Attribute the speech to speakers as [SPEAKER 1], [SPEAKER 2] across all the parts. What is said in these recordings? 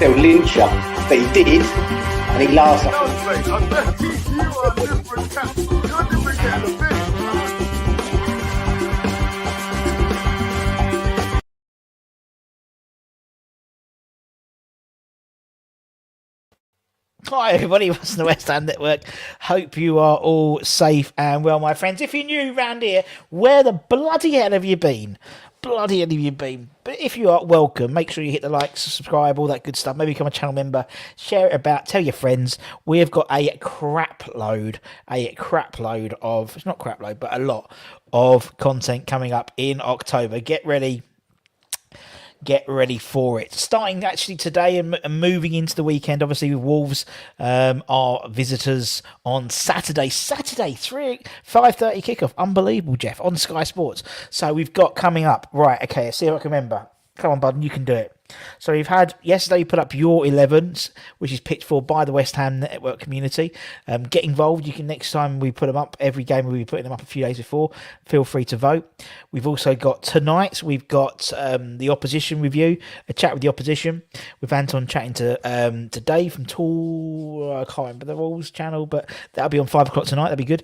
[SPEAKER 1] they'll lynch you. But he did, and he laughs at
[SPEAKER 2] Hi everybody, what's the West Ham Network? Hope you are all safe and well, my friends. If you're new around here, where the bloody hell have you been? But if you are, welcome. Make sure you hit the like, subscribe, all that good stuff. Maybe become a channel member. Share it about. Tell your friends. We have got a crap load of, it's not crap load, but a lot of content coming up in October. Get ready for it. Starting actually today and moving into the weekend, obviously with Wolves are visitors on Saturday 5:30 kickoff. Unbelievable, Jeff, on Sky Sports. So we've got coming up, right, okay, let's see if I can remember. Come on, bud, you can do it. So we've had, yesterday you put up your 11s, which is picked for by the West Ham Network community. Get involved. You can, next time we put them up, every game we'll be putting them up a few days before. Feel free to vote. We've also got tonight, we've got the opposition review, a chat with the opposition, with Anton chatting to Dave from Tool, I can't remember the Rules channel, but that'll be on 5 o'clock tonight. That'll be good.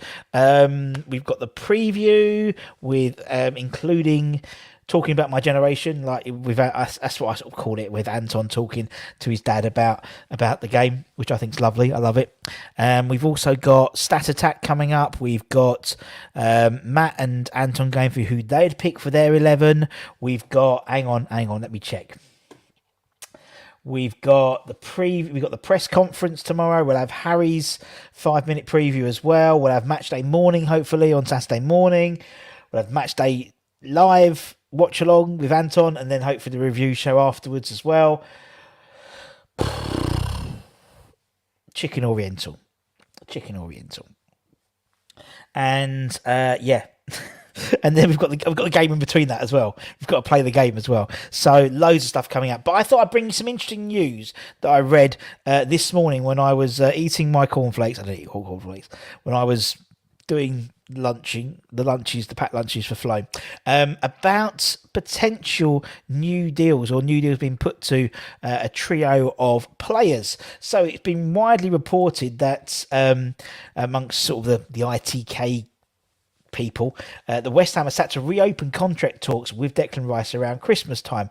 [SPEAKER 2] We've got the preview with including talking about my generation, like that's what I sort of call it, with Anton talking to his dad about the game, which I think is lovely. I love it. We've also got Stat Attack coming up. We've got Matt and Anton going through who they'd pick for their 11. We've got, hang on, let me check. We've got the press conference tomorrow. We'll have Harry's 5-minute preview as well. We'll have match day morning, hopefully, on Saturday morning. We'll have match day live watch along with Anton, and then hopefully the review show afterwards as well. Chicken Oriental, and yeah. And then we've got the game in between that as well. We've got to play the game as well. So loads of stuff coming up. But I thought I'd bring you some interesting news that I read this morning when I was eating my cornflakes. I don't eat cornflakes. When I was doing the packed lunches for Flo, about potential new deals being put to a trio of players. So it's been widely reported that amongst sort of the ITK people, the West Ham are set to reopen contract talks with Declan Rice around Christmas time,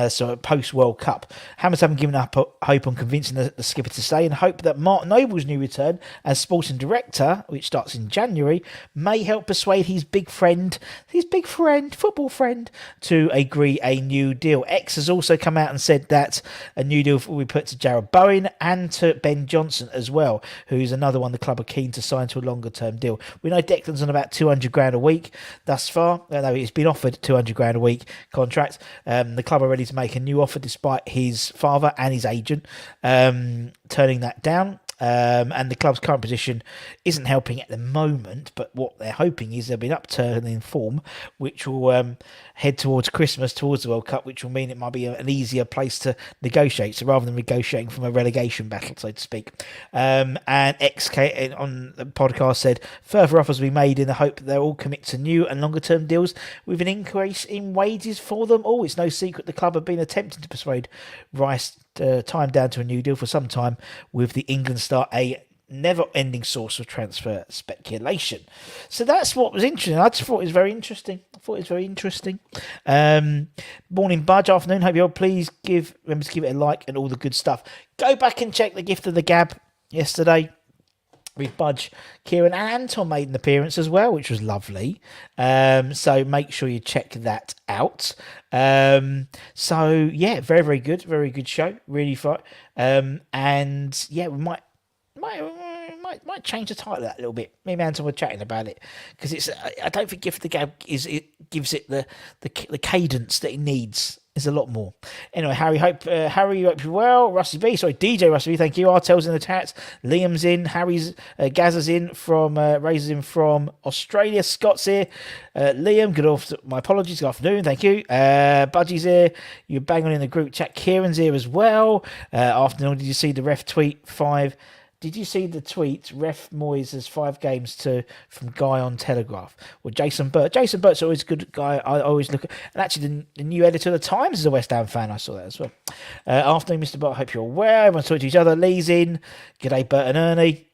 [SPEAKER 2] so post World Cup. Hammers haven't given up hope on convincing the skipper to stay, and hope that Mark Noble's new return as sporting director, which starts in January, may help persuade his football friend, to agree a new deal. X has also come out and said that a new deal will be put to Jarrod Bowen and to Ben Johnson as well, who's another one the club are keen to sign to a longer term deal. We know Declan's on about 200 grand a week thus far. No, he's been offered 200 grand a week contract. The club are ready to make a new offer despite his father and his agent turning that down. And the club's current position isn't helping at the moment, but what they're hoping is there'll be an upturn in form, which will head towards Christmas, towards the World Cup, which will mean it might be an easier place to negotiate. So rather than negotiating from a relegation battle, so to speak. And XK on the podcast said further offers will be made in the hope that they'll all commit to new and longer term deals with an increase in wages for them all. It's no secret the club have been attempting to persuade Rice time down to a new deal for some time, with the England star a never-ending source of transfer speculation. So that's what was interesting. I just thought it was very interesting. Morning, Budge. Afternoon. Hope you all please remember to give it a like and all the good stuff. Go back and check the gift of the gab yesterday with Budge, Kieran and Anton made an appearance as well, which was lovely. So make sure you check that out. So yeah, very good show, really fun. And yeah, we might change the title of that a little bit. Me and Anton were chatting about it, because I don't think Gift of the Gab gives it the cadence that it needs. There's a lot more. Anyway, Harry, hope you're well. DJ Rusty B, thank you. Artel's in the chat. Liam's in. Gazza's in from Razor's in from Australia. Scott's here. Liam, my apologies. Good afternoon. Thank you. Budgie's here. You're banging in the group chat. Kieran's here as well. Afternoon. Did you see the ref tweet 5 Did you see the tweet? Ref Moyes has 5 games from Guy on Telegraph. Well, Jason Burt. Jason Burt's always a good guy. I always look at. And actually, the new editor of the Times is a West Ham fan. I saw that as well. Afternoon, Mr. Burt. I hope you're well. Everyone's talking to each other. Lee's in. G'day, Bert and Ernie.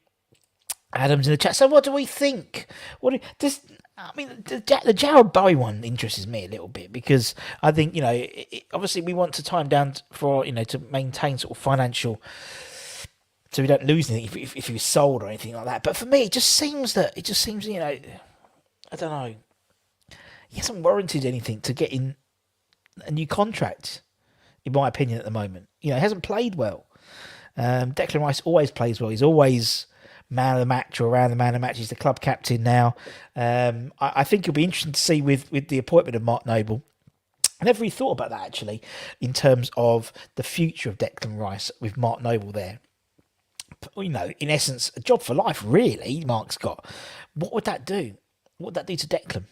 [SPEAKER 2] Adam's in the chat. So, what do we think? The Jared Bowen one interests me a little bit because I think obviously we want to time down for to maintain sort of financial. So we don't lose anything if he was sold or anything like that. But for me, it just seems I don't know. He hasn't warranted anything to get in a new contract, in my opinion, at the moment. He hasn't played well. Declan Rice always plays well. He's always man of the match or around the man of the match. He's the club captain now. I think it'll be interesting to see with the appointment of Mark Noble. I never really thought about that, actually, in terms of the future of Declan Rice with Mark Noble there. In essence, a job for life, really, Mark's got. What would that do? What would that do to Declan?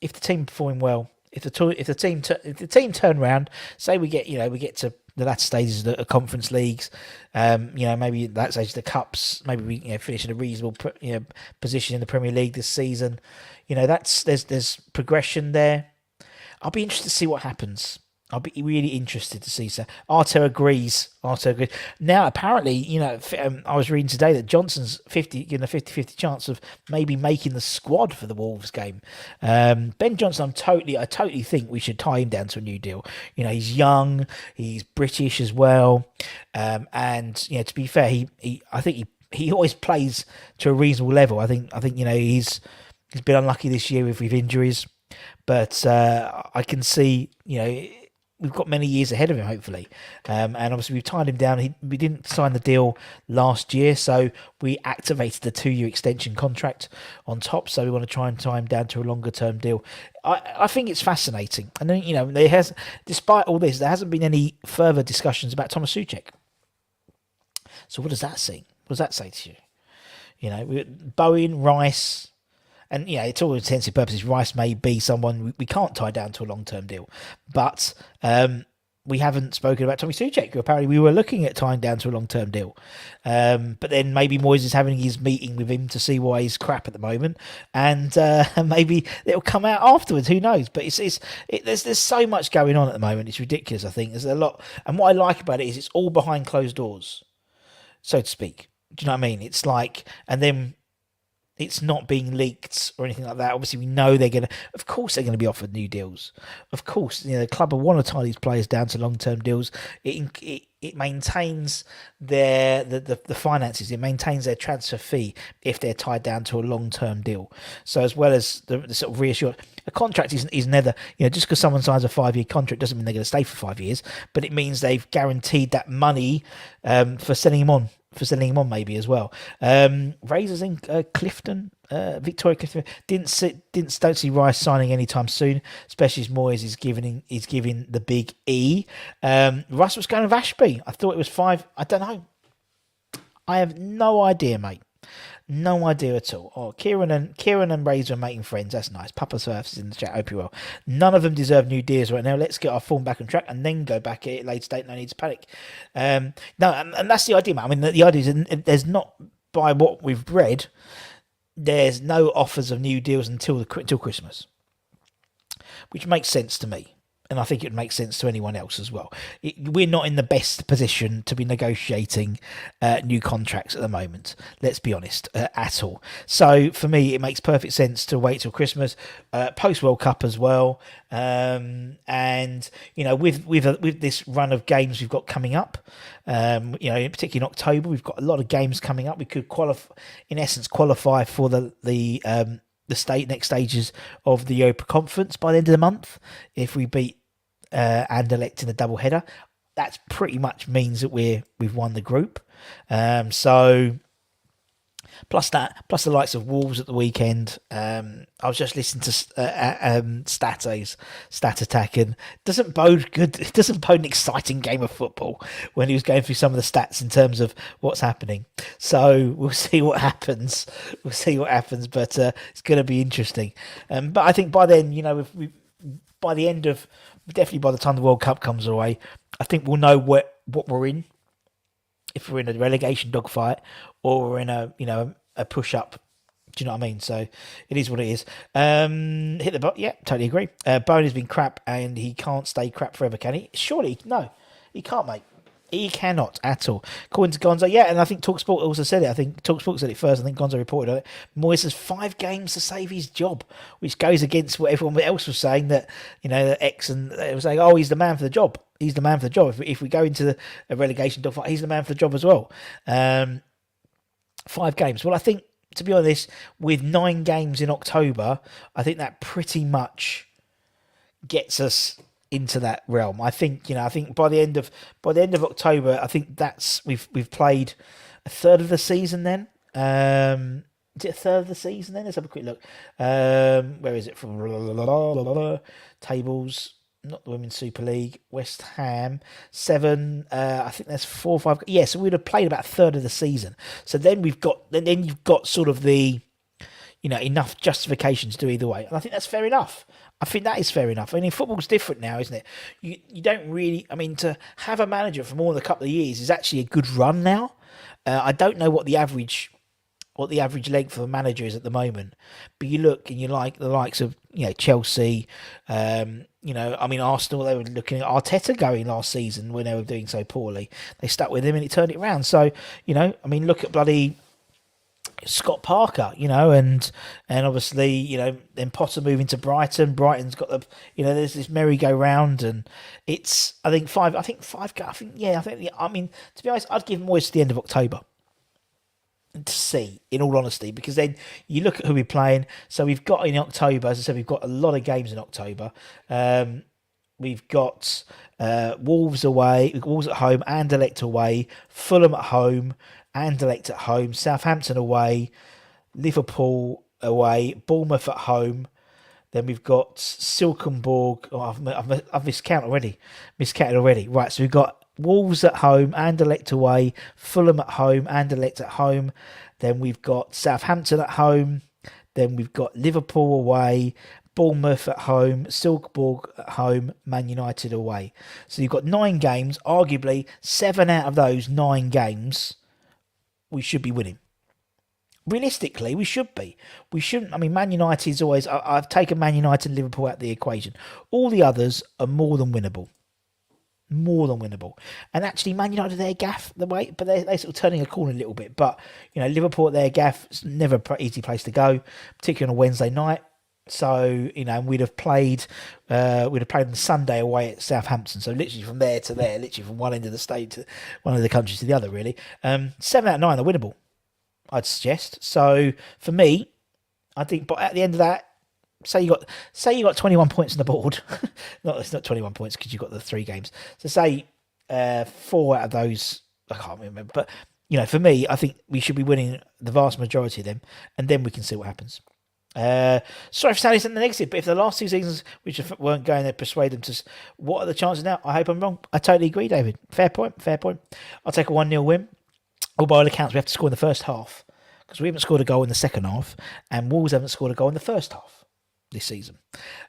[SPEAKER 2] If the team performing well, if the team turn around, say we get to the latter stages of the conference leagues, maybe that stage of the cups, maybe we finish in a reasonable position in the Premier League this season. There's progression there. I'll be interested to see what happens. I'll be really interested to see. So Arteta agrees. Now, apparently, I was reading today that Johnson's 50-50 chance of maybe making the squad for the Wolves game. Ben Johnson, I totally think we should tie him down to a new deal. He's young, he's British as well, and to be fair, I think he always plays to a reasonable level. I think he's been unlucky this year with injuries, but I can see we've got many years ahead of him, hopefully. And obviously, we've tied him down. We didn't sign the deal last year, so we activated the 2-year extension contract on top. So we want to try and tie him down to a longer-term deal. I think it's fascinating. And then, despite all this, there hasn't been any further discussions about Thomas Souček. So what does that say? What does that say to you? Bowen, Rice. And, to all intents and purposes, Rice may be someone we can't tie down to a long-term deal. But we haven't spoken about Tommy Souček, who apparently we were looking at tying down to a long-term deal. But then maybe Moyes is having his meeting with him to see why he's crap at the moment. And maybe it'll come out afterwards. Who knows? But there's so much going on at the moment. It's ridiculous, I think. There's a lot. And what I like about it is it's all behind closed doors, so to speak. Do you know what I mean? It's like, and then it's not being leaked or anything like that. Obviously, we know they're going to... Of course, they're going to be offered new deals. Of course, the club will want to tie these players down to long-term deals. It maintains the finances. It maintains their transfer fee if they're tied down to a long-term deal. So as well as the sort of reassurance... A contract is never... just because someone signs a 5-year contract doesn't mean they're going to stay for 5 years, but it means they've guaranteed that money for selling him on. Maybe as well. Razors in Clifton, Victoria Clifton don't see Rice signing anytime soon, especially as Moyes is giving the big E. Russ was going with Ashby. I thought it was 5. I don't know. I have no idea, mate. No idea at all. Oh, Kieran and Razor are making friends. That's nice. Papa Surfs is in the chat. Hope you're well. None of them deserve new deals right now. Let's get our form back on track and then go back at it later date. No need to panic. No, and that's the idea, man. I mean, the idea is there's not, by what we've read, there's no offers of new deals until Christmas, which makes sense to me. And I think it would make sense to anyone else as well. We're not in the best position to be negotiating new contracts at the moment, let's be honest, at all. So for me, it makes perfect sense to wait till Christmas, post-World Cup as well. And, with this run of games we've got coming up, particularly in October, we've got a lot of games coming up. We could qualify for the next stages of the Europa Conference by the end of the month if we beat Anderlecht in a double header. That pretty much means that we've won the group. So plus the likes of Wolves at the weekend. I was just listening to Stat Attack, and it doesn't bode an exciting game of football when he was going through some of the stats in terms of what's happening. So we'll see what happens. But it's going to be interesting. But I think by then, by the end of, definitely by the time the World Cup comes away, I think we'll know what we're in. If we're in a relegation dogfight or we're in a push up. Do you know what I mean? So it is what it is. Hit the button. Yeah, totally agree. Bowen has been crap, and he can't stay crap forever, can he? Surely, no, he can't, mate. He cannot at all. According to Gonzo, yeah, and I think TalkSport also said it. I think TalkSport said it first. I think Gonzo reported on it. Moyes has 5 games to save his job, which goes against what everyone else was saying, that, that X and they were saying, oh, he's the man for the job. He's the man for the job. If we go into a relegation dogfight, he's the man for the job as well. 5 games. Well, I think, to be honest, with 9 games in October, I think that pretty much gets us into that realm. I think by the end of October, I think that's we've played a third of the season then. Is it a third of the season then? Let's have a quick look. Where is it from? Tables, not the Women's Super League. West Ham 7. I think that's 4 or 5. Yeah, so we'd have played about a third of the season. So then you've got sort of the enough justification to do either way, and I think that's fair enough. I think that is fair enough. I mean, football's different now, isn't it? You don't really. I mean, to have a manager for more than a couple of years is actually a good run now. I don't know what the average length of a manager is at the moment, but you look and you like the likes of Chelsea. I mean, Arsenal. They were looking at Arteta going last season when they were doing so poorly. They stuck with him and it turned it around. So I mean, look at bloody Scott Parker, and obviously, then Potter moving to Brighton. Brighton's got the, there's this merry-go-round, and it's, I think 5, I mean, to be honest, I'd give Moyes to the end of October to see, in all honesty, because then you look at who we're playing. So we've got in October, as I said, we've got a lot of games in October. We've got Wolves away, Wolves at home, Anderlecht away, Fulham at home, Anderlecht at home, Southampton away, Liverpool away, Bournemouth at home. Then we've got Silkeborg. Oh, I've miscounted already. Right, so we've got Wolves at home, Anderlecht away, Fulham at home, Anderlecht at home. Then we've got Southampton at home. Then we've got Liverpool away, Bournemouth at home, Silkeborg at home, Man United away. So you've got 9 games. Arguably, 7 out of those 9 games we should be winning. Realistically, we should be. We shouldn't. I mean, Man United's always. I've taken Man United and Liverpool out of the equation. All the others are more than winnable. And actually, Man United, their gaff, but they're sort of turning a corner a little bit. But Liverpool at their gaff, it's never an easy place to go, particularly on a Wednesday night. So we'd have played on Sunday away at Southampton. So literally from there to there, literally from one end of the state to one of the countries to the other. Really, 7 out of 9 are winnable, I'd suggest. So for me, I think, but at the end of that, say you got 21 points on the board. No, it's not 21 points because you've got the 3 games. So say 4 out of those, I can't remember. But for me, I think we should be winning the vast majority of them, and then we can see what happens. Sorry for sounding something negative, but if the last 2 seasons which weren't going to persuade them to, what are the chances now? I hope I'm wrong. I totally agree, David. Fair point. I'll take a 1-0 win. All by all accounts, we have to score in the first half because we haven't scored a goal in the second half, and Wolves haven't scored a goal in the first half this season.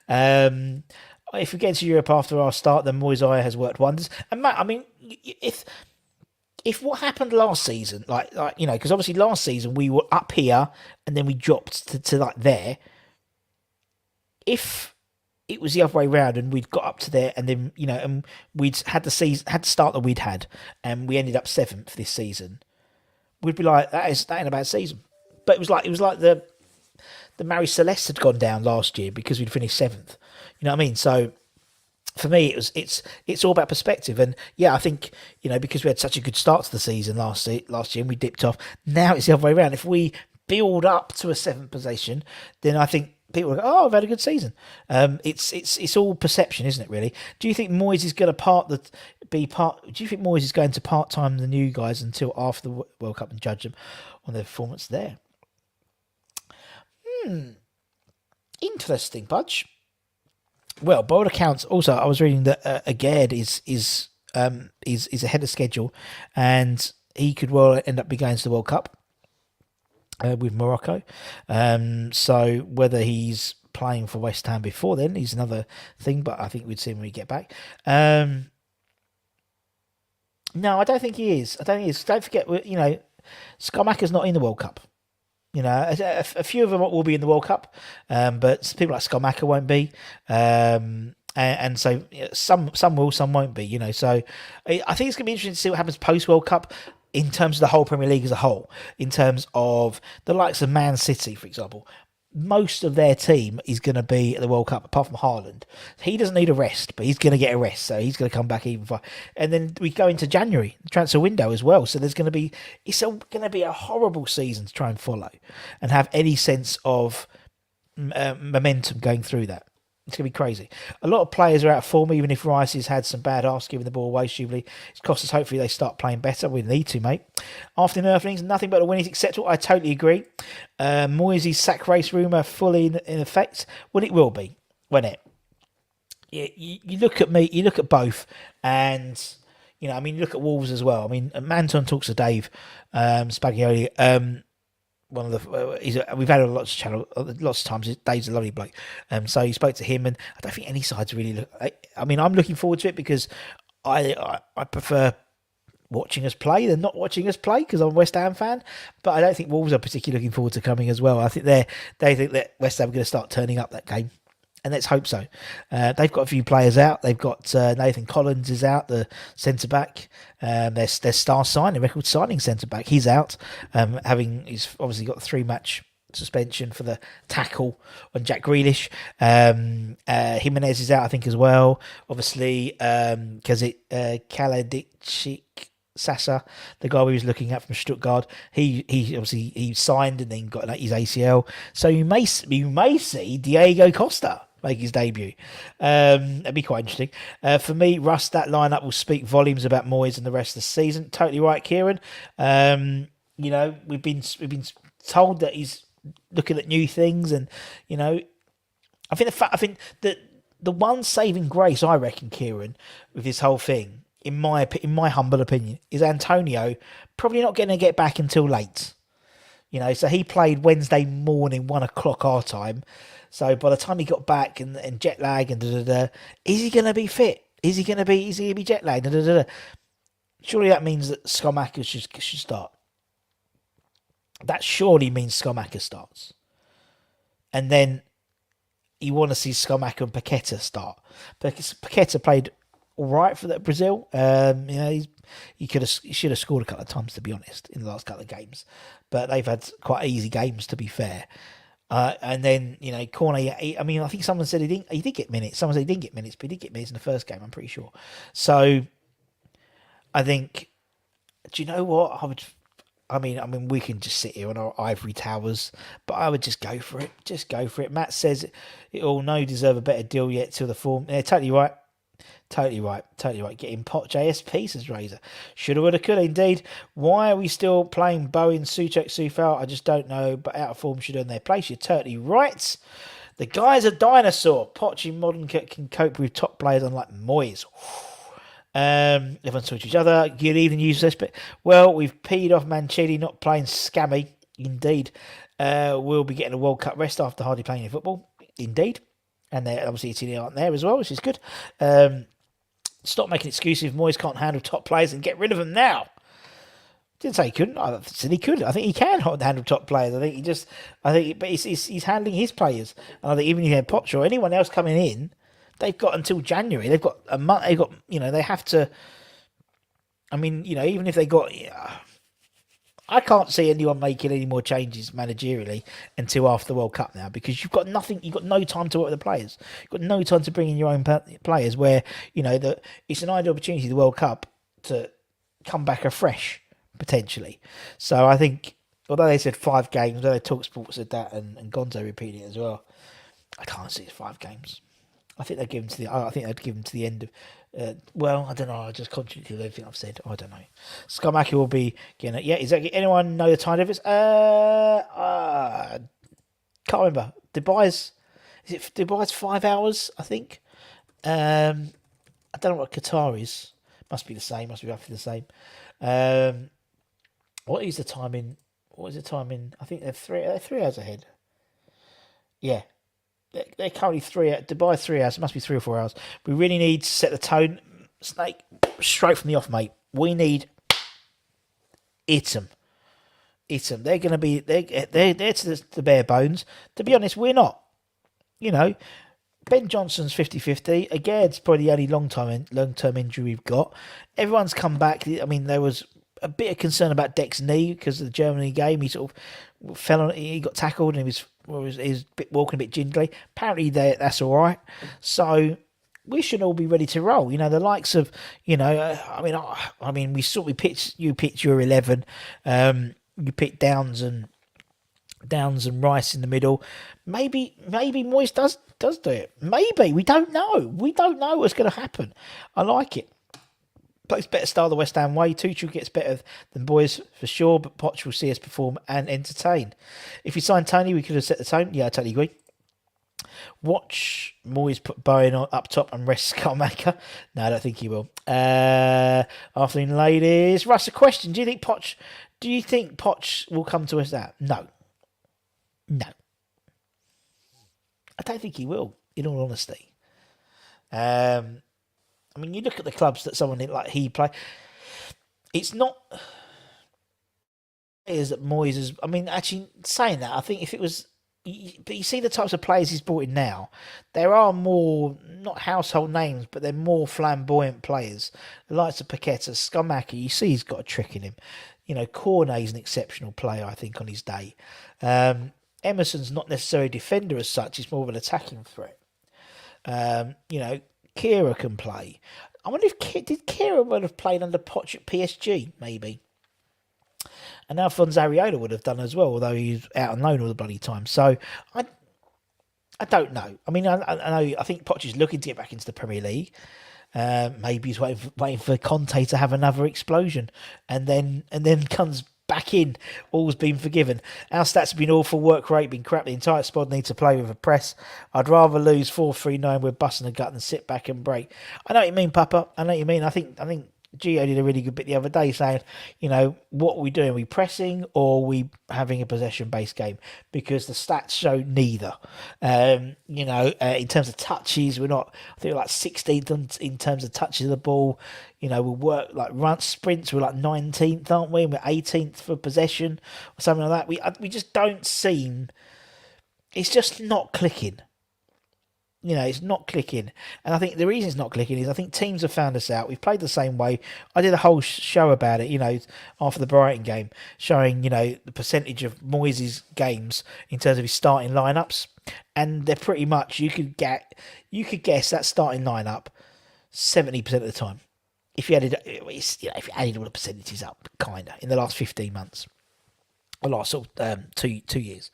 [SPEAKER 2] If we get into Europe after our start, then Moyes has worked wonders. And Matt, I mean, if what happened last season, because obviously last season we were up here and then we dropped to like there. If it was the other way around and we'd got up to there and then and we'd had the start that we'd had and we ended up 7th this season, we'd be like, that ain't a bad season. But it was like the Mary Celeste had gone down last year because we'd finished 7th. You know what I mean? So for me, it's all about perspective, and yeah, I think because we had such a good start to the season last year and we dipped off. Now it's the other way around. If we build up to a 7th position, then I think people will go, "Oh, I've had a good season." It's all perception, isn't it? Really? Do you think Moyes is going to Do you think Moyes is going to part-time the new guys until after the World Cup and judge them on their performance there? Interesting, Budge. Well, by all accounts, also I was reading that Agard is ahead of schedule, and he could well end up going to the World Cup with Morocco. So whether he's playing for West Ham before then is another thing, but I think we'd see him when we get back. No, I don't think he is. Don't forget, Schumacher's not in the World Cup. A few of them will be in the World Cup, but people like Schumacher won't be. And so some will, some won't be. So I think it's going to be interesting to see what happens post World Cup in terms of the whole Premier League as a whole. In terms of the likes of Man City, for example, most of their team is going to be at the World Cup, apart from Haaland. He doesn't need a rest, but he's going to get a rest, so he's going to come back even far. And then we go into January, the transfer window as well. So it's going to be a horrible season to try and follow and have any sense of momentum going through that. It's going to be crazy. A lot of players are out of form, even if Rice has had some bad halves giving the ball away stupidly. It's cost us. Hopefully they start playing better. We need to, mate. After the earthlings, nothing but the win is acceptable. I totally agree. Moyes' sack race rumour fully in effect. Well, it will be, won't it? You look at me, you look at both, and you look at Wolves as well. Manton talks to Dave Spagioli. One of the we've had lots of times. Dave's a lovely bloke, so he spoke to him, and I don't think any sides really look. I'm looking forward to it because I prefer watching us play than not watching us play because I'm a West Ham fan. But I don't think Wolves are particularly looking forward to coming as well. I think they think that West Ham are going to start turning up that game. And let's hope so. They've got a few players out. They've got Nathan Collins is out, the centre-back. Their star signing, record signing centre-back. He's out, he's obviously got a 3-match suspension for the tackle on Jack Grealish. Jimenez is out, I think, as well. Obviously, Kaladic Sasa, the guy we was looking at from Stuttgart, he obviously signed and then got his ACL. So you may see Diego Costa make his debut. That'd be quite interesting. For me, Russ, that lineup will speak volumes about Moyes and the rest of the season. Totally right, Kieran. We've been told that he's looking at new things, and I think that the one saving grace, I reckon, Kieran, with this whole thing, in my humble opinion, is Antonio probably not going to get back until late. So he played Wednesday morning, 1:00 our time. So by the time he got back and jet lag and is he going to be fit? Is he going to be jet lagged? Surely that means that Schumacher should start. That surely means Schumacher starts. And then you want to see Schumacher and Paqueta start. Because Paqueta played all right for Brazil. He should have scored a couple of times, to be honest, in the last couple of games. But they've had quite easy games, to be fair. And then, Cornet, I think someone said he did get minutes. Someone said he didn't get minutes, but he did get minutes in the first game, I'm pretty sure. So, I think, do you know what? We can just sit here on our ivory towers, but I would just go for it. Just go for it. Matt says it all no deserve a better deal yet till the form. Yeah, totally right. Totally right. Getting pot JSP, says Razor. Shoulda, woulda, coulda, indeed. Why are we still playing Bowen, Suchek, Sufal? I just don't know, but out of form should earn their place. You're totally right. The guy's a dinosaur. Poch in modern can cope with top players unlike Moyes. Everyone talks to each other. Good evening, users. Well, we've peed off Mancini not playing scammy. Indeed. We'll be getting a World Cup rest after hardly playing any football. Indeed. And they're obviously Italy aren't there as well, which is good. Stop making excuses if Moyes can't handle top players and get rid of them now. Didn't say he couldn't. I said he could. I think he can handle top players. But he's handling his players. And I think even if you had Poch or anyone else coming in, they've got until January. They've got a month. They have to. Even if they got. I can't see anyone making any more changes managerially until after the World Cup now, because you've got nothing. You've got no time to work with the players. You've got no time to bring in your own players. Where it's an ideal opportunity, the World Cup, to come back afresh potentially. So I think, although they said 5 games, although TalkSport said that, and Gonzo repeated it as well, I can't see it's 5 games. I think they'd give him to the end of. I don't know. I just contradicted everything I've said. I don't know. Schumacher will be getting it. Yeah, exactly. Anyone know the time difference? Can't remember. Dubai's 5 hours? I think. I don't know what Qatar is. Must be the same. Must be roughly the same. What is the time in? I think they're 3 hours ahead. Yeah. They're currently Dubai 3 hours. It must be 3 or 4 hours. We really need to set the tone. Snake, straight from the off, mate. We need it 'em. hit them. They're going to be they're to the bare bones. To be honest, we're not. You know, Ben Johnson's 50-50. Again, it's probably the only long-term injury we've got. Everyone's come back. I mean, there was a bit of concern about Deck's knee because of the Germany game. He sort of fell on it. He got tackled and he was walking a bit gingerly. Apparently, that's all right. So we should all be ready to roll. You know, the likes of, you know, I mean, we pitched your 11. You picked Downs and Rice in the middle. Maybe Moyes does do it. Maybe. We don't know. We don't know what's going to happen. I like it. Plays better style the West Ham way. Tuchel gets better than Boyes for sure, but Poch will see us perform and entertain. If we signed Tony, we could have set the tone. Yeah, I totally agree. Watch Moyes put Bowen up top and rest Scarmaker. No, I don't think he will. Afternoon, ladies. Russ, a question. Do you think Poch will come to us out? No. I don't think he will, in all honesty. I mean, you look at the clubs that someone like he play. It's not players that Moyes is. I mean, actually saying that, I think if it was, but you see the types of players he's brought in now. There are more not household names, but they're more flamboyant players. The likes of Paqueta, Schumacher. You see, he's got a trick in him. You know, Cornet's an exceptional player, I think, on his day. Emerson's not necessarily a defender as such; he's more of an attacking threat. You know. Kira can play. I wonder if Kira would have played under Poch at PSG, maybe. And Alphonse Areola would have done as well, although he's out on loan all the bloody time. So I don't know. I mean, I know. I think Poch is looking to get back into the Premier League. Maybe he's waiting for Conte to have another explosion, and then comes back in. All's been forgiven. Our stats have been awful. Work rate been crap. The entire squad needs to play with a press. I'd rather lose 4-3 knowing we're busting the gut than sit back and break. I know what you mean, Papa. I know what you mean. I think Gio did a really good bit the other day saying, you know, what are we doing? Are we pressing or are we having a possession-based game? Because the stats show neither. You know, in terms of touches, we're not, I think we're like 16th in terms of touches of the ball. You know, we'll work like run sprints, we're like 19th, aren't we? And we're 18th for possession or something like that. We just don't seem, it's just not clicking. You know, it's not clicking. And I think the reason it's not clicking is I think teams have found us out. We've played the same way. I did a whole show about it, you know, after the Brighton game, showing, you know, the percentage of Moyes' games in terms of his starting lineups. And they're pretty much, you could guess that starting lineup 70% of the time. If you added all the percentages up, kind of, in the last 15 months. Or last sort of 2 years.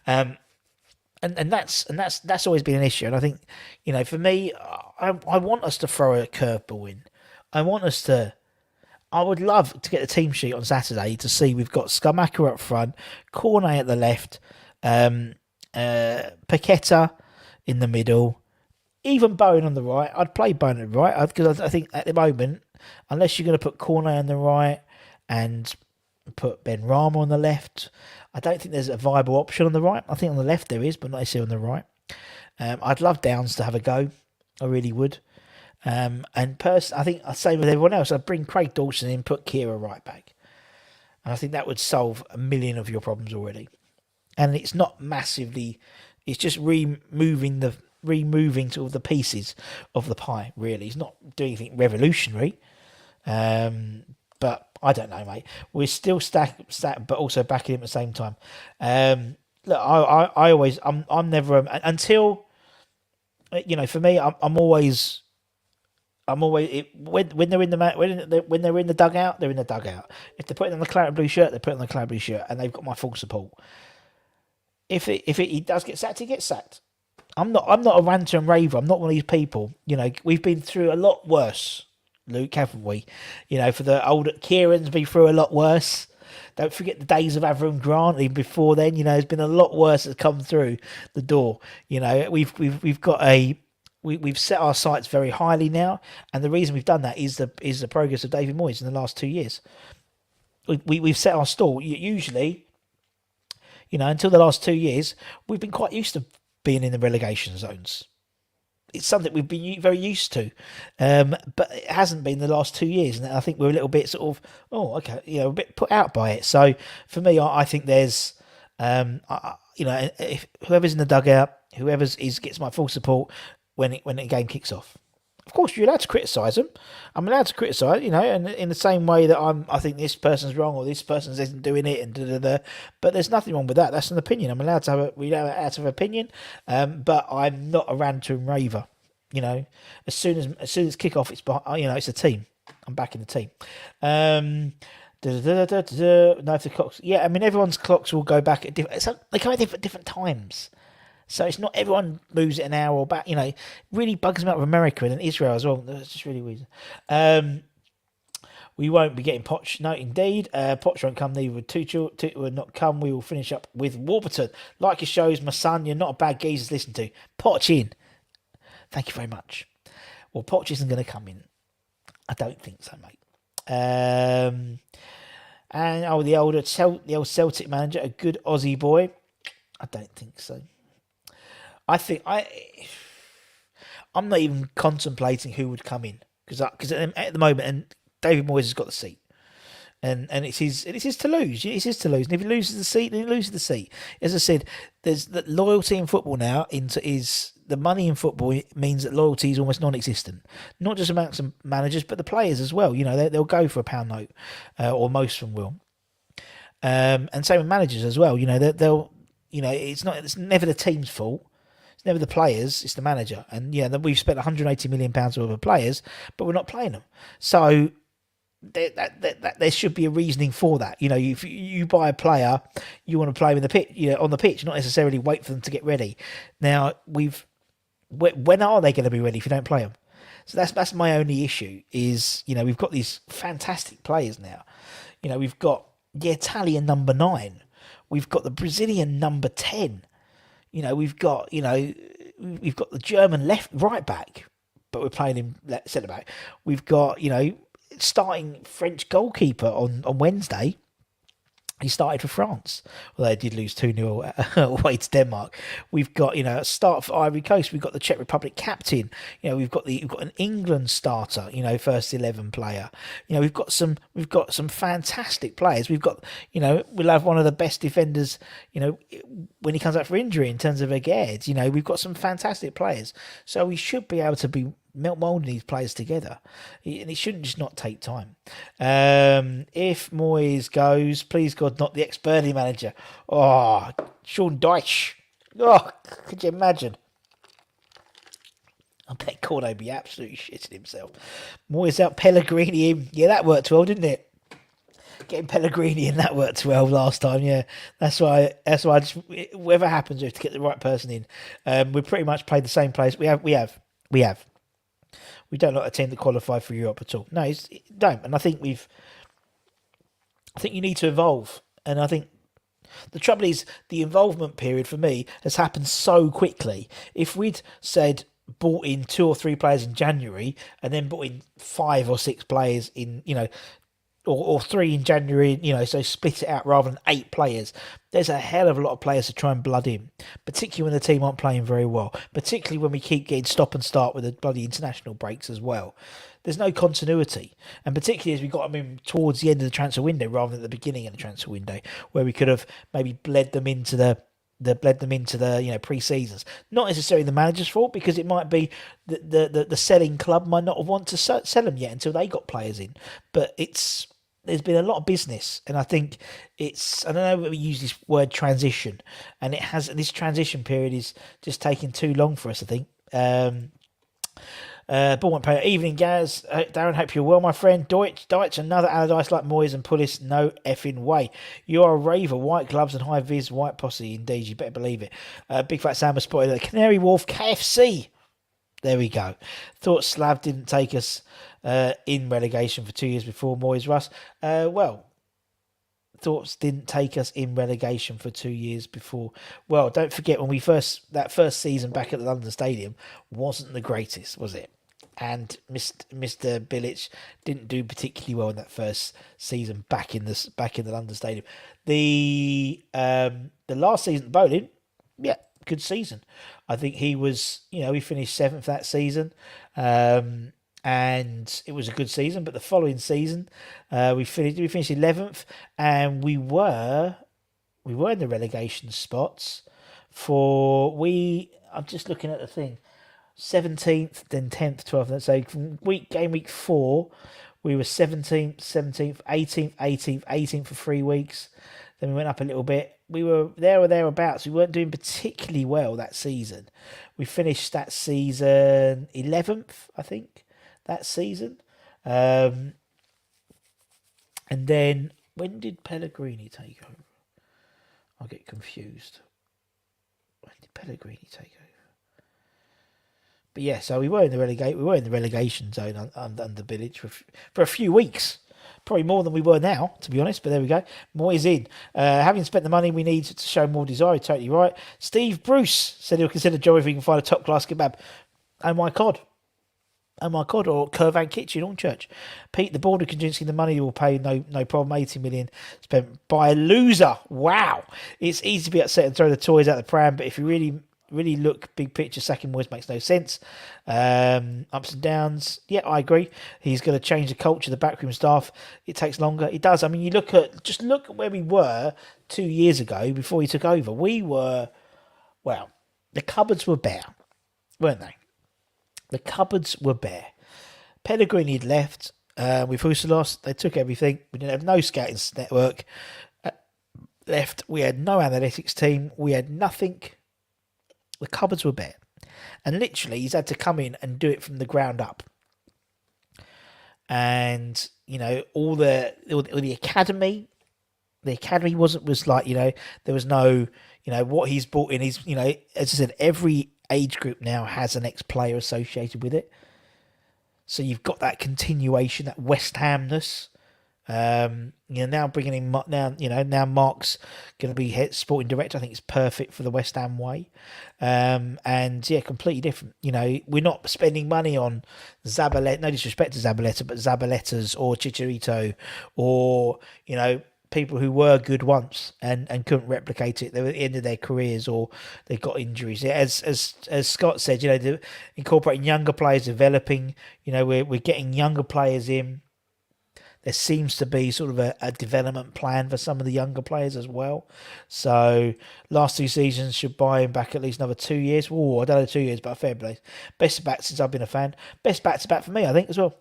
[SPEAKER 2] And that's always been an issue. And I think, you know, for me, I want us to throw a curveball in. I would love to get the team sheet on Saturday to see we've got Schumacher up front, Cornet at the left, Paqueta in the middle, even Bowen on the right. I'd play Bowen on the right because I think at the moment, unless you're going to put Cornet on the right and put Ben Rama on the left, I don't think there's a viable option on the right. I think on the left there is, but not necessarily on the right. I'd love Downs to have a go. I really would. I think I'd say with everyone else, I'd bring Craig Dawson in, put Kira right back. And I think that would solve a million of your problems already. And it's not massively, it's just removing sort of the pieces of the pie, really. It's not doing anything revolutionary. But I don't know, mate. We're still stacked, but also backing him at the same time. Look, I'm never until, you know, for me, I'm always when they're in the dugout, they're in the dugout. If they're putting on the claret and blue shirt, they're putting on the claret and blue shirt, and they've got my full support. If he does get sacked, he gets sacked. I'm not a ranter and raver. I'm not one of these people. You know, we've been through a lot worse, Luke, haven't we? You know, for the old Kieran's been through a lot worse. Don't forget the days of Avram Grant. Even before then, you know, there's been a lot worse that's come through the door. You know, we've set our sights very highly now, and the reason we've done that is the progress of David Moyes in the last 2 years. We've set our stall. Usually, you know, until the last 2 years, we've been quite used to being in the relegation zones. it's something we've been very used to, but it hasn't been the last 2 years, and I think we're a little bit sort of, oh, okay, a bit put out by it. So for me, I think there's, if whoever's in the dugout, gets my full support when the game kicks off. Of course, you're allowed to criticise them. I'm allowed to criticise, and in the same way that I think this person's wrong or this person isn't doing it, and da. But there's nothing wrong with that. That's an opinion. I'm allowed to have we allowed to have opinion, but I'm not a ranter and raver. As soon as kick off, it's it's a team. I'm backing the team. No, if the clocks, everyone's clocks will go back at different. They come at different times. So it's not everyone moves it an hour or back. It really bugs me out with America and Israel as well. It's just really weird. We won't be getting Poch. No, indeed. Poch won't come neither with Tuchel. Tuchel will not come. We will finish up with Warburton. Like your shows, my son, you're not a bad geezer to listen to. Poch in. Thank you very much. Well, Poch isn't going to come in. I don't think so, mate. And the old Celtic manager, a good Aussie boy. I don't think so. I'm not even contemplating who would come in because at the moment, and David Moyes has got the seat, and it's his to lose. It's his to lose, and if he loses the seat, then he loses the seat. As I said, there's that loyalty in football now. The money in football means that loyalty is almost non-existent. Not just amongst the managers, but the players as well. They'll go for a pound note, or most of them will. And same with managers as well. They'll. It's never the team's fault. It's never the players, it's the manager. And we've spent £180 million worth of players, but we're not playing them. So there should be a reasoning for that. If you buy a player, you want to play with the pitch, on the pitch, not necessarily wait for them to get ready. Now when are they going to be ready if you don't play them? So that's my only issue. Is we've got these fantastic players now. We've got the Italian number 9, we've got the Brazilian number 10. We've got the German right back, but we're playing him centre back. We've got starting French goalkeeper on Wednesday. He started for France, although they did lose 2-0 away to Denmark. We've got a start for Ivory Coast. We've got the Czech Republic captain. We've got an England starter. First 11 player. We've got some fantastic players. We've got we'll have one of the best defenders. When he comes out for injury in terms of Aged. We've got some fantastic players. So we should be able to be moulding these players together, and it shouldn't just not take time. If Moyes goes, please God, not the ex-Burnley manager. Oh, Sean Dyche. Oh, could you imagine? I bet Corno be absolutely shitting himself. Moyes out, Pellegrini in. Yeah, that worked well, didn't it? Getting Pellegrini in, that worked well last time. Yeah, that's why. Just whatever happens, we have to get the right person in. We pretty much played the same players. We have. We don't like a team that qualify for Europe at all. No, don't. And I think you need to evolve. And I think the trouble is the involvement period for me has happened so quickly. If we'd bought in 2 or 3 players in January and then bought in 5 or 6 players in, or 3 in January, so split it out rather than 8 players. There's a hell of a lot of players to try and blood in, particularly when the team aren't playing very well, particularly when we keep getting stop and start with the bloody international breaks as well. There's no continuity, and particularly as we got them in towards the end of the transfer window rather than at the beginning of the transfer window, where we could have maybe bled them into the pre-seasons. Not necessarily the manager's fault, because it might be the selling club might not have wanted to sell them yet until they got players in, but there's been a lot of business, and I think I don't know, we use this word transition, and this transition period is just taking too long for us, I think. Bowen player, evening, Gaz. Darren, hope you're well, my friend. Deutsch, another Allardyce like Moyes and Pulis, no effing way. You are a raver, white gloves and high vis, white posse, indeed, you better believe it. Big Fat Sam was spotted at the Canary Wharf KFC. There we go. Thought Slav didn't take us in relegation for 2 years before Moyes, Russ. Thoughts didn't take us in relegation for 2 years before. Well, don't forget when that first season back at the London Stadium wasn't the greatest, was it? And Mr. Bilic didn't do particularly well in that first season back in the London Stadium. The last season at Bowen, yeah, good season. I think he was, he finished 7th that season. And it was a good season, but the following season, we finished 11th, and we were in the relegation spots I'm just looking at the thing, 17th, then 10th, 12th. So from game week 4, we were 17th, 18th, 18th for 3 weeks. Then we went up a little bit. We were there or thereabouts. We weren't doing particularly well that season. We finished that season 11th, I think, that season. And then, when did Pellegrini take over? I get confused. When did Pellegrini take over? But yeah, so we were in the relegation zone under Bilic for a few weeks. Probably more than we were now, to be honest, but there we go. Moyes in. Having spent the money we need to show more desire, totally right. Steve Bruce said he'll consider job if he can find a top-class kebab. Oh my God, or Curvan Kitchen on Church. Pete, the board are convincing the money will pay, no problem. 80 million spent by a loser. Wow. It's easy to be upset and throw the toys out the pram, but if you really look big picture, sacking Moyes makes no sense. Ups and downs. Yeah, I agree. He's going to change the culture, the backroom staff. It takes longer. It does. I mean, look at where we were 2 years ago before he took over. The cupboards were bare, weren't they? The cupboards were bare. Pellegrini had left. With Huselos, they took everything. We didn't have no scouting network left. We had no analytics team. We had nothing. The cupboards were bare. And literally, he's had to come in and do it from the ground up. And, all the academy, was like, there was no, what he's brought in. He's, as I said, every age group now has an ex-player associated with it. So you've got that continuation, that West Hamness. Now bringing in now Mark's going to be head sporting director. I think it's perfect for the West Ham way. And yeah, completely different. We're not spending money on Zabaleta. No disrespect to Zabaleta, but Zabaletas or Chicharito or people who were good once and couldn't replicate it. They were at the end of their careers or they got injuries. As Scott said, incorporating younger players, developing. We're getting younger players in. There seems to be sort of a development plan for some of the younger players as well. So last 2 seasons should buy him back at least another 2 years. Oh, I don't know 2 years, but a fair play. Best back since I've been a fan. Best back to back for me, I think, as well.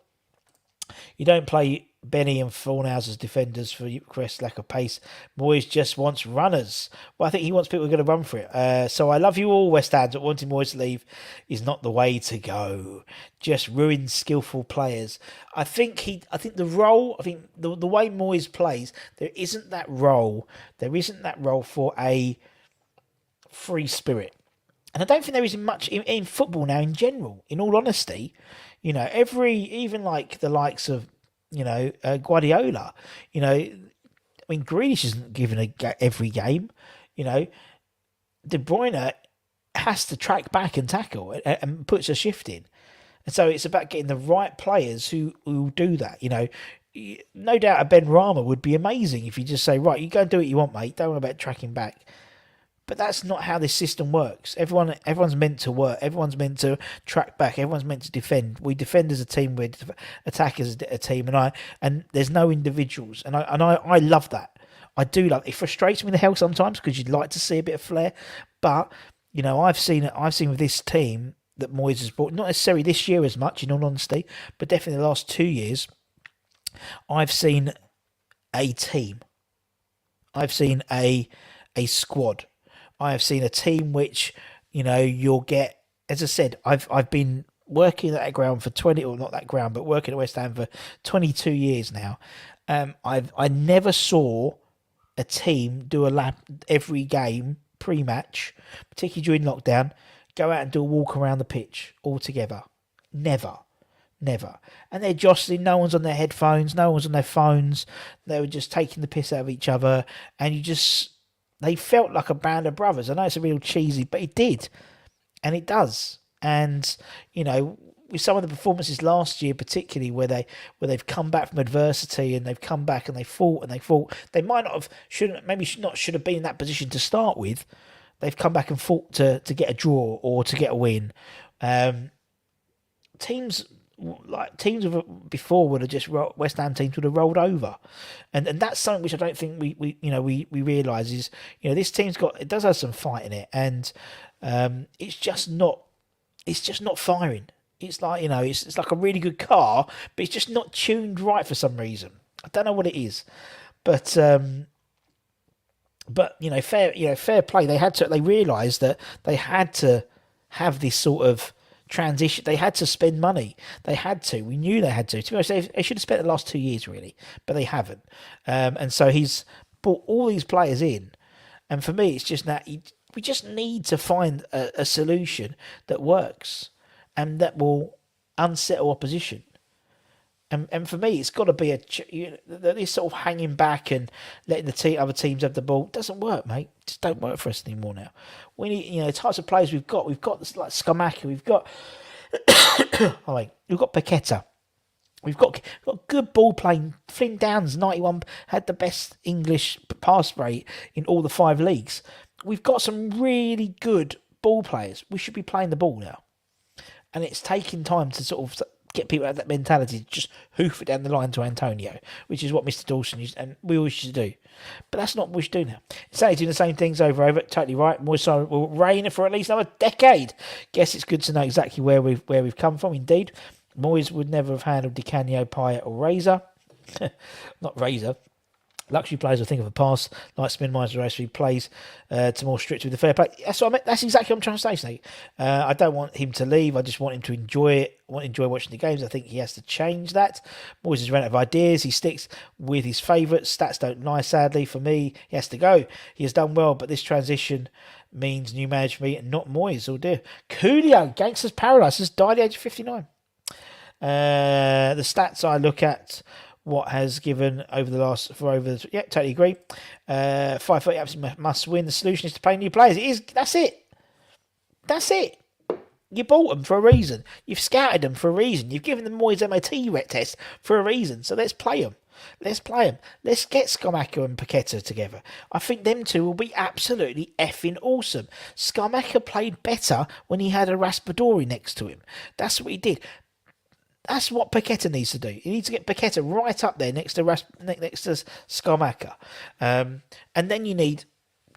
[SPEAKER 2] You don't play Benny and Fornals as defenders for Crest lack of pace. Moyes just wants runners. Well, I think he wants people who are going to run for it. So I love you all, West Ham, but wanting Moyes to leave is not the way to go. Just ruin skillful players. I think the way Moyes plays, there isn't that role. There isn't that role for a free spirit. And I don't think there is much in football now in general, in all honesty. Even like the likes of, Guardiola, Grealish isn't given every game, De Bruyne has to track back and tackle and puts a shift in. And so it's about getting the right players who do that, No doubt a Ben Rama would be amazing if you just say, right, you go and do what you want, mate. Don't worry about tracking back. But that's not how this system works. Everyone's meant to work. Everyone's meant to track back. Everyone's meant to defend. We defend as a team. We attack as a team. And there's no individuals. And I love that. I do love it. It frustrates me the hell sometimes because you'd like to see a bit of flair. But I've seen with this team that Moyes has brought. Not necessarily this year as much, in all honesty, but definitely the last 2 years. I've seen a team. I've seen a squad. I have seen a team which, you'll get, as I said, I've been working at that ground for working at West Ham for 22 years now. I never saw a team do a lap every game pre-match, particularly during lockdown, go out and do a walk around the pitch all together. Never. And they're jostling, no one's on their headphones, no one's on their phones. They were just taking the piss out of each other, and they felt like a band of brothers. I know it's a real cheesy, but it did. And it does. And, with some of the performances last year, particularly where they've come back from adversity and they've come back and they fought. They might not have, should have been in that position to start with. they've come back and fought to get a draw or to get a win. Teams before would have just West Ham teams would have rolled over, and that's something which I don't think we realise is, this team's it does have some fight in it, and it's just not firing. It's like, it's like a really good car, but it's just not tuned right for some reason. I don't know what it is, but fair play. They realised that they had to have this sort of transition. They had to spend money. They had to. We knew they had to. To be honest, they should have spent the last 2 years really, but they haven't. And so he's brought all these players in, and for me, it's just that we just need to find a solution that works and that will unsettle opposition. And for me, it's got to be this sort of hanging back and letting the other teams have the ball. It doesn't work, mate. It just don't work for us anymore now. We need, the types of players we've got. We've got this, like Scamacca. We've got, we've got Paqueta. We've got good ball playing. Flynn Downs, 91, had the best English pass rate in all the 5 leagues. We've got some really good ball players. We should be playing the ball now. And it's taking time to sort of get people out of that mentality to just hoof it down the line to Antonio, which is what Mr. Dawson used, and we always used to do. But that's not what we should do now. Insanely doing the same things over. Totally right. Moyes will reign for at least another decade. Guess it's good to know exactly where we've come from. Indeed, Moyes would never have handled Di Canio, Payet, or Razor. Not Razor. Luxury players will think of a pass, like minimise race. He plays to more strict with the fair play. That's what I mean. That's exactly what I'm trying to say, Snake. I don't want him to leave. I just want him to enjoy it. I want to enjoy watching the games. I think he has to change that. Moyes has run out of ideas. He sticks with his favourites. Stats don't lie, sadly. For me, he has to go. He has done well, but this transition means new management and not Moyes. Oh dear. Coolio, Gangster's Paradise, has died at the age of 59. The stats I look at, what has given totally agree. 530 absolutely must win. The solution is to play new players. That's it. You bought them for a reason. You've scouted them for a reason. You've given them Moyes MOT test for a reason. So let's play them. Let's get Scamacca and Paqueta together. I think them two will be absolutely effing awesome. Scamacca played better when he had a Raspadori next to him. That's what he did. That's what Paqueta needs to do. He needs to get Paqueta right up there next to Scamacca. And then you need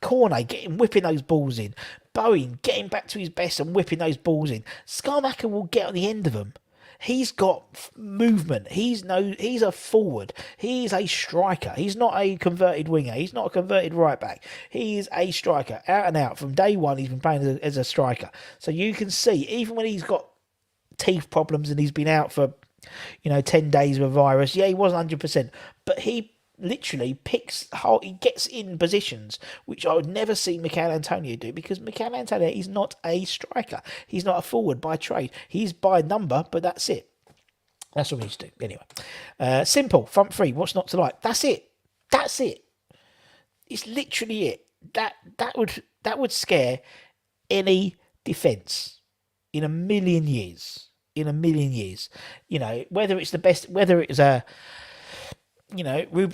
[SPEAKER 2] Cornet whipping those balls in. Bowen getting back to his best and whipping those balls in. Scamacca will get on the end of them. He's got movement. He's a forward. He's a striker. He's not a converted winger. He's not a converted right back. He is a striker. Out and out. From day one, he's been playing as a striker. So you can see, even when he's got teeth problems and he's been out for 10 days with a virus, he wasn't 100%, but he literally he gets in positions which I would never see Mikel Antonio do, because Mikel Antonio is not a striker. He's not a forward by trade. He's by number, but that's it. That's what we need to do. Anyway, simple front three. What's not to like? That's it. It's literally it. That would scare any defence in a million years. Whether it's the best, whether it's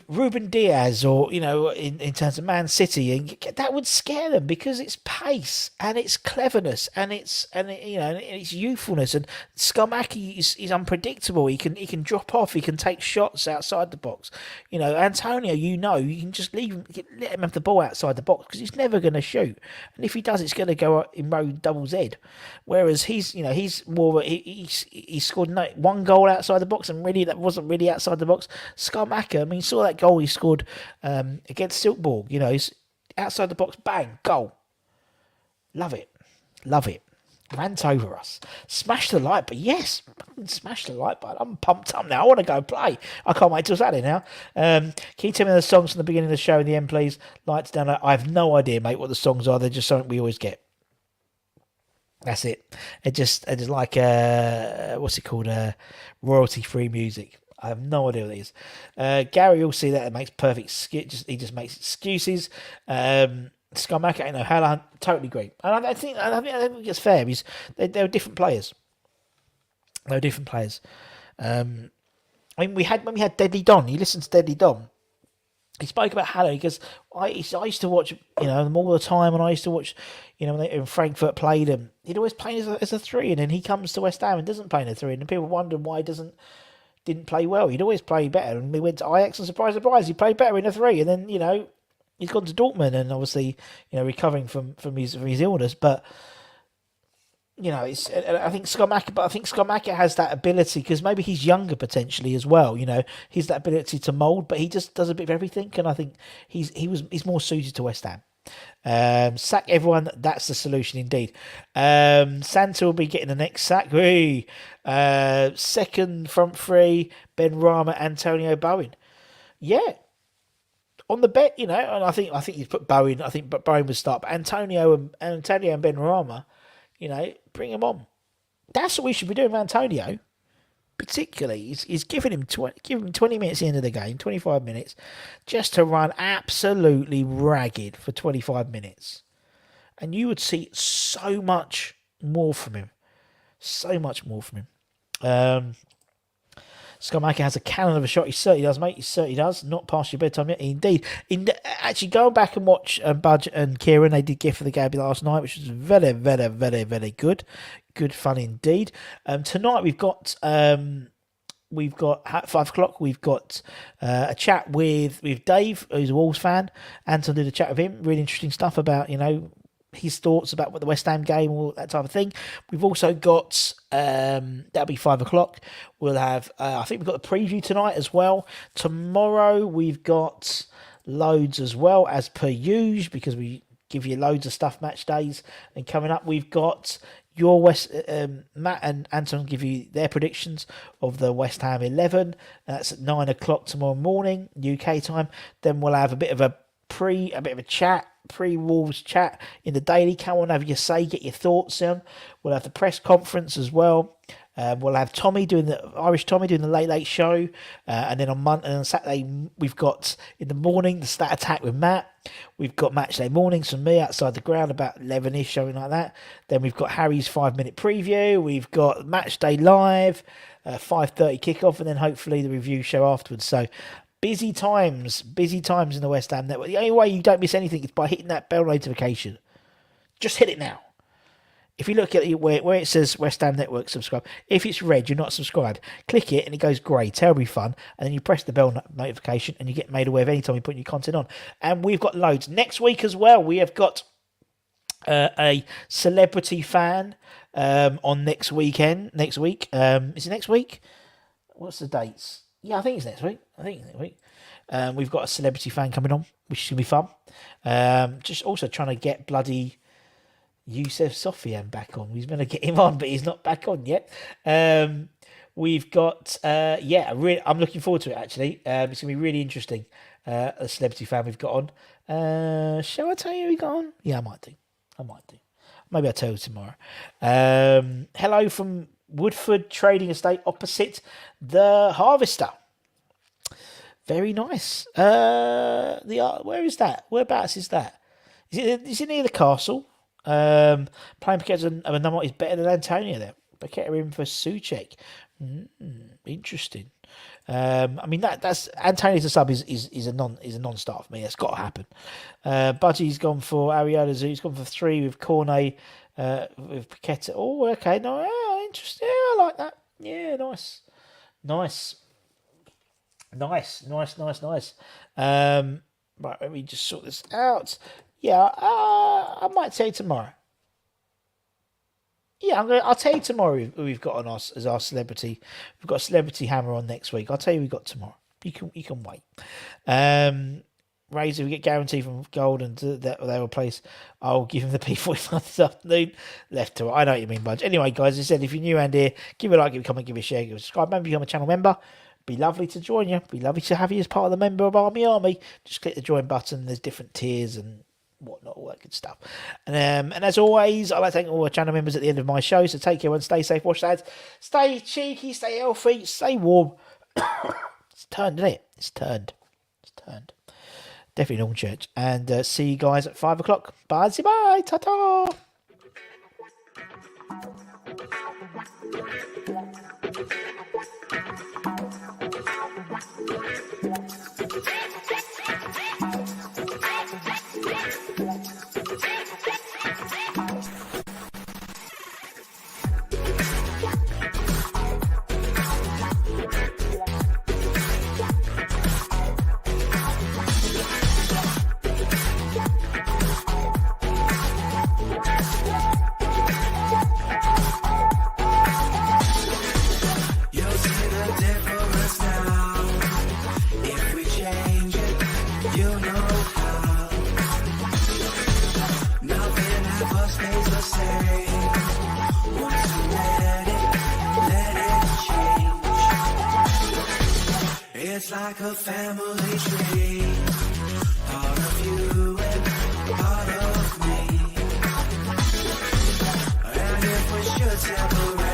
[SPEAKER 2] Ruben Diaz or, in terms of Man City, and that would scare them, because it's pace and it's cleverness and it's youthfulness, and Scamacca is unpredictable. He can drop off. He can take shots outside the box. Antonio, you can just let him have the ball outside the box, because he's never going to shoot, and if he does, it's going to go in row double Z. Whereas he's more he scored 1 goal outside the box, and really that wasn't really outside the box. Scamacca, saw that goal he scored against Silkeborg. He's outside the box, bang, goal. Love it. Rant over us. Smash the like button. Yes, smash the like button. I'm pumped up now. I want to go play. I can't wait till Saturday now. Can you tell me the songs from the beginning of the show in the end, please? Lights down. I have no idea, mate, what the songs are. They're just something we always get. That's it. It's just like what's it called? Royalty-free music. I have no idea what it is. Gary will see that it makes perfect. He just makes excuses. Scamacca, Haaland, totally agree. And I think it's fair, because they're different players. When we had Deadly Don, you listen to Deadly Don. he spoke about Haller because I used to watch, them all the time, and I used to watch, when Frankfurt played him, he'd always play as a three, and then he comes to West Ham and doesn't play in a three, and people wonder why he didn't play well. He'd always play better, and we went to Ajax, and surprise, he played better in a three, and then he's gone to Dortmund, and obviously recovering from his illness, but. I think Scott has that ability because maybe he's younger potentially as well. He's that ability to mould, but he just does a bit of everything, and I think he's more suited to West Ham. Sack everyone. That's the solution indeed. Santa will be getting the next sack. Second front three: Ben Rama, Antonio Bowen. Yeah, on the bet, and I think you put Bowen. I think Bowen would start, but Antonio and Ben Rama. Bring him on. That's what we should be doing with Antonio. Particularly, is giving him 20 minutes at the end of the game, 25 minutes, just to run absolutely ragged for 25 minutes. And you would see so much more from him. So much more from him. Schumacher has a cannon of a shot. He certainly does, mate. He certainly does. Not past your bedtime yet. Indeed. Actually, going back and watch Budge and Kieran, they did Gift for the Gabby last night, which was very, very, very, very good. Good fun indeed. Tonight we've got at 5:00. We've got a chat with Dave, who's a Wolves fan. Anton did a chat with him. Really interesting stuff about his thoughts about what the West Ham game, all that type of thing. We've also got that'll be 5:00. We'll have I think we've got the preview tonight as well. Tomorrow we've got loads as well, as per usual, because we give you loads of stuff match days. And coming up we've got your Matt and Anton give you their predictions of the West Ham 11. That's at 9:00 tomorrow morning UK time. Then we'll have a bit of a chat, pre-Wolves chat in the daily. Come on, have your say, get your thoughts on. We'll have the press conference as well. We'll have Irish Tommy doing the late show, and then on Saturday we've got in the morning the Stat Attack with Matt. We've got match day mornings from me outside the ground about 11ish, something like that. Then we've got Harry's 5-minute preview. We've got match day live, 5:30 kickoff, and then hopefully the review show afterwards. So. Busy times in the West Ham network. The only way you don't miss anything is by hitting that bell notification. Just hit it now. If you look at it where it says West Ham Network subscribe, if it's red, you're not subscribed. Click it and it goes grey, terribly fun. And then you press the bell notification and you get made aware of any time we put new content on. And we've got loads. Next week as well, we have got a celebrity fan on next week. Is it next week? What's the dates? Yeah, I think it's next week. We've got a celebrity fan coming on, which is going to be fun. Just also trying to get bloody Youssef Sofian back on. He's going to get him on, but he's not back on yet. We've got, I'm looking forward to it, actually. It's going to be really interesting, a celebrity fan we've got on. Shall I tell you who we got on? Yeah, I might do. Maybe I'll tell you tomorrow. Hello from Woodford Trading Estate opposite the Harvester. Very nice. Where is that? Whereabouts is that? Is it near the castle? Playing Paqueta and Number is better than Antonio there. Paqueta in for Souček. Interesting. I mean that's Antonio as a sub is a non-start for me. That's got to happen. Budgie's gone for Ariola. He's gone for 3 with Cornet, with Paqueta. Oh, okay. No, interesting. Yeah, I like that. Yeah, nice. Right, let me just sort this out. Yeah, I might tell you tomorrow. Yeah, I'll tell you tomorrow who we've got on us as our celebrity. We've got a celebrity hammer on next week. I'll tell you who we've got tomorrow. You can wait. Razor, we get guaranteed from Gold and they will place. I'll give him the P45 this afternoon. Left to right. I know what you mean, Budge. Anyway, guys, as I said, if you're new around here, give it a like, give it a comment, give it a share, give it a subscribe. Maybe become a channel member. Be lovely to join you. Be lovely to have you as part of the member of Army. Just click the join button. There's different tiers and whatnot, all that good stuff. And as always, I like to thank all our channel members at the end of my show. So take care and stay safe, wash hands, stay cheeky, stay healthy, stay warm. It's turned, isn't it? It's turned. Definitely Northern Church. And see you guys at 5:00. Bye. Ta-ta.
[SPEAKER 3] like a family tree. Part of you and part of me. And if we should separate,